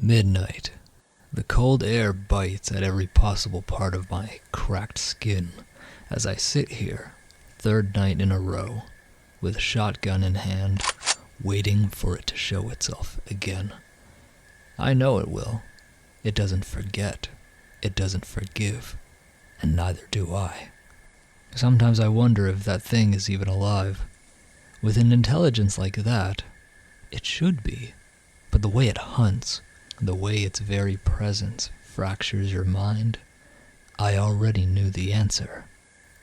Midnight. The cold air bites at every possible part of my cracked skin as I sit here, third night in a row, with a shotgun in hand, waiting for it to show itself again. I know it will. It doesn't forget. It doesn't forgive. And neither do I. Sometimes I wonder if that thing is even alive. With an intelligence like that, it should be. But the way it hunts, the way its very presence fractures your mind, I already knew the answer.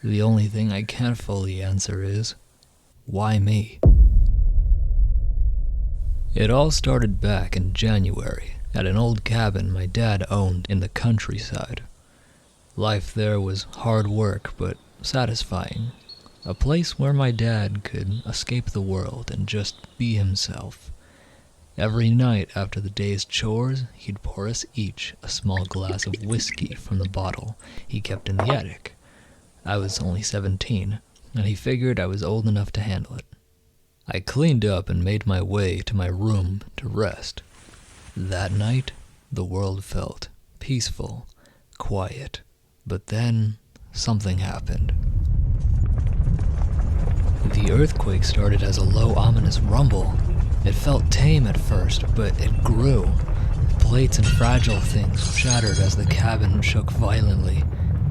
The only thing I can't fully answer is, why me? It all started back in January at an old cabin my dad owned in the countryside. Life there was hard work but satisfying. A place where my dad could escape the world and just be himself. Every night after the day's chores, he'd pour us each a small glass of whiskey from the bottle he kept in the attic. I was only 17, and he figured I was old enough to handle it. I cleaned up and made my way to my room to rest. That night, the world felt peaceful, quiet, but then something happened. The earthquake started as a low, ominous rumble. It felt tame at first, but it grew. Plates and fragile things shattered as the cabin shook violently.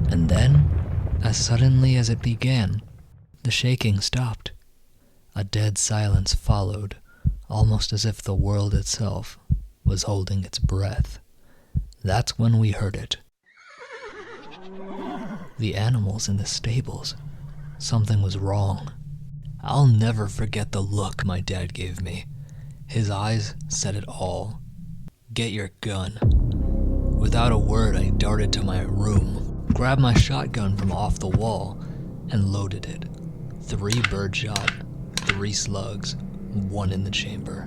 And then, as suddenly as it began, the shaking stopped. A dead silence followed, almost as if the world itself was holding its breath. That's when we heard it. The animals in the stables. Something was wrong. I'll never forget the look my dad gave me. His eyes said it all. Get your gun. Without a word, I darted to my room, grabbed my shotgun from off the wall, and loaded it. 3 birdshot, 3 slugs, 1 in the chamber.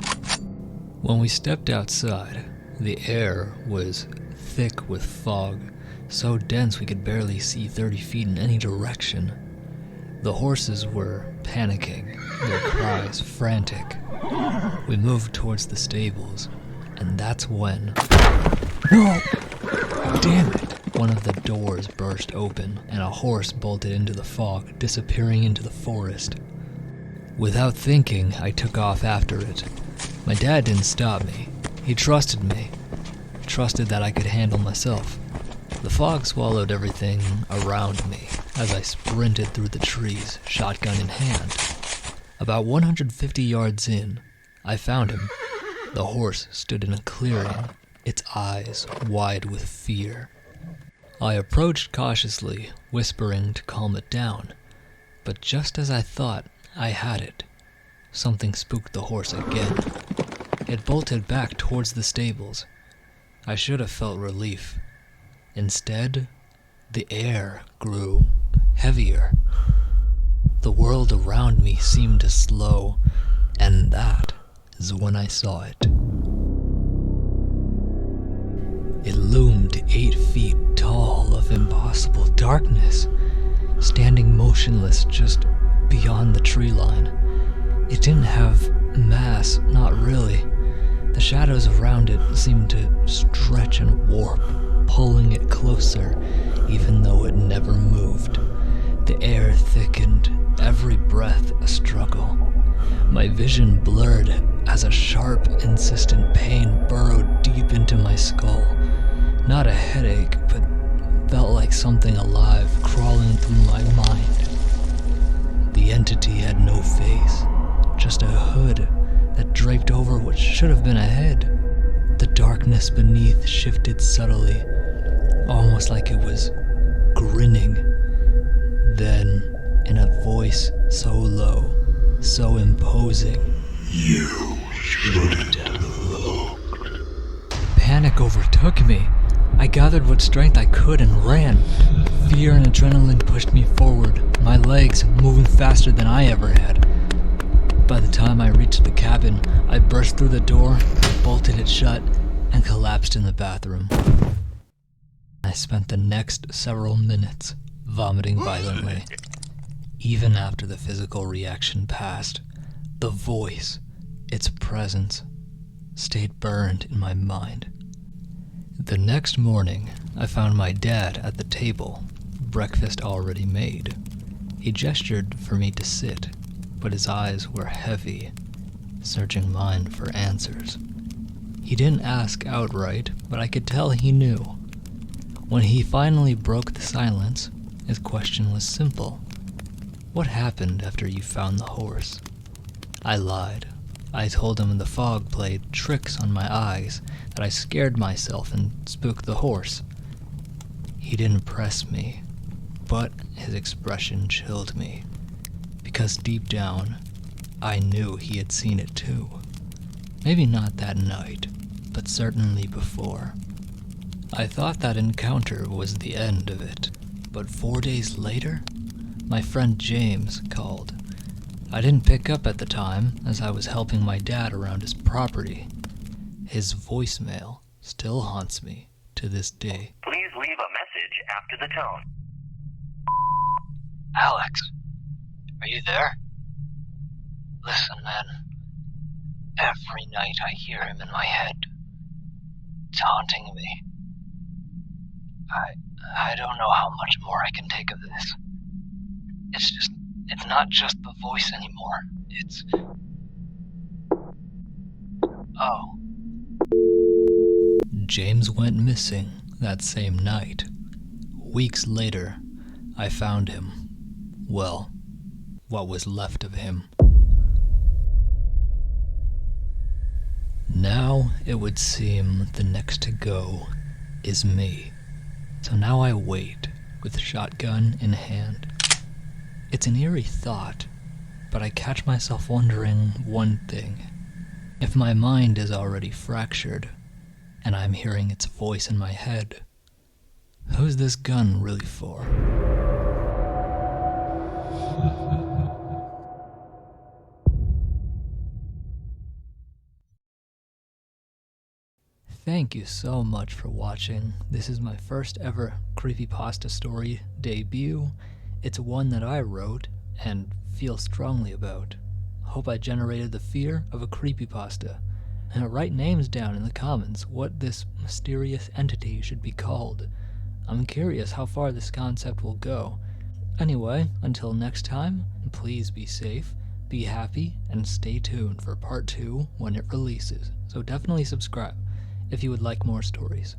When we stepped outside, the air was thick with fog, so dense we could barely see 30 feet in any direction. The horses were panicking, their cries frantic. We moved towards the stables, and that's when... No! Damn it! One of the doors burst open, and a horse bolted into the fog, disappearing into the forest. Without thinking, I took off after it. My dad didn't stop me. He trusted me. Trusted that I could handle myself. The fog swallowed everything around me as I sprinted through the trees, shotgun in hand. About 150 yards in, I found him. The horse stood in a clearing, its eyes wide with fear. I approached cautiously, whispering to calm it down. But just as I thought I had it, something spooked the horse again. It bolted back towards the stables. I should have felt relief. Instead, the air grew heavier. The world around me seemed to slow, and that is when I saw it. It loomed 8 feet tall of impossible darkness, standing motionless just beyond the tree line. It didn't have mass, not really. The shadows around it seemed to stretch and warp, pulling it closer, even though it never moved. The air thickened, every breath a struggle. My vision blurred as a sharp, insistent pain burrowed deep into my skull. Not a headache, but felt like something alive crawling through my mind. The entity had no face, just a hood that draped over what should have been a head. The darkness beneath shifted subtly, almost like it was grinning. Then, in a voice so low, so imposing, "You shouldn't have looked." Panic overtook me. I gathered what strength I could and ran. Fear and adrenaline pushed me forward, my legs moving faster than I ever had. By the time I reached the cabin, I burst through the door, bolted it shut, and collapsed in the bathroom. I spent the next several minutes vomiting violently. Even after the physical reaction passed, the voice, its presence, stayed burned in my mind The next morning, I found my dad at the table, breakfast already made. He gestured for me to sit, but his eyes were heavy, searching mine for answers. He didn't ask outright, but I could tell he knew. When he finally broke the silence, his question was simple. What happened after you found the horse? I lied. I told him the fog played tricks on my eyes, that I scared myself and spooked the horse. He didn't press me, but his expression chilled me, because deep down, I knew he had seen it too. Maybe not that night, but certainly before. I thought that encounter was the end of it, but 4 days later, my friend James called. I didn't pick up at the time, as I was helping my dad around his property. His voicemail still haunts me to this day. Please leave a message after the tone. Alex, are you there? Listen, man. Every night I hear him in my head, taunting me. I don't know how much more I can take of this. It's not just the voice anymore. It's... Oh. James went missing that same night. Weeks later, I found him. Well, what was left of him. Now, it would seem the next to go is me. So now I wait, with shotgun in hand. It's an eerie thought, but I catch myself wondering one thing. If my mind is already fractured, and I'm hearing its voice in my head, who's this gun really for? Thank you so much for watching. This is my first ever CreepyPasta story debut. It's one that I wrote and feel strongly about. Hope I generated the fear of a creepypasta. And write names down in the comments what this mysterious entity should be called. I'm curious how far this concept will go. Anyway, until next time, please be safe, be happy, and stay tuned for part 2 when it releases. So definitely subscribe if you would like more stories.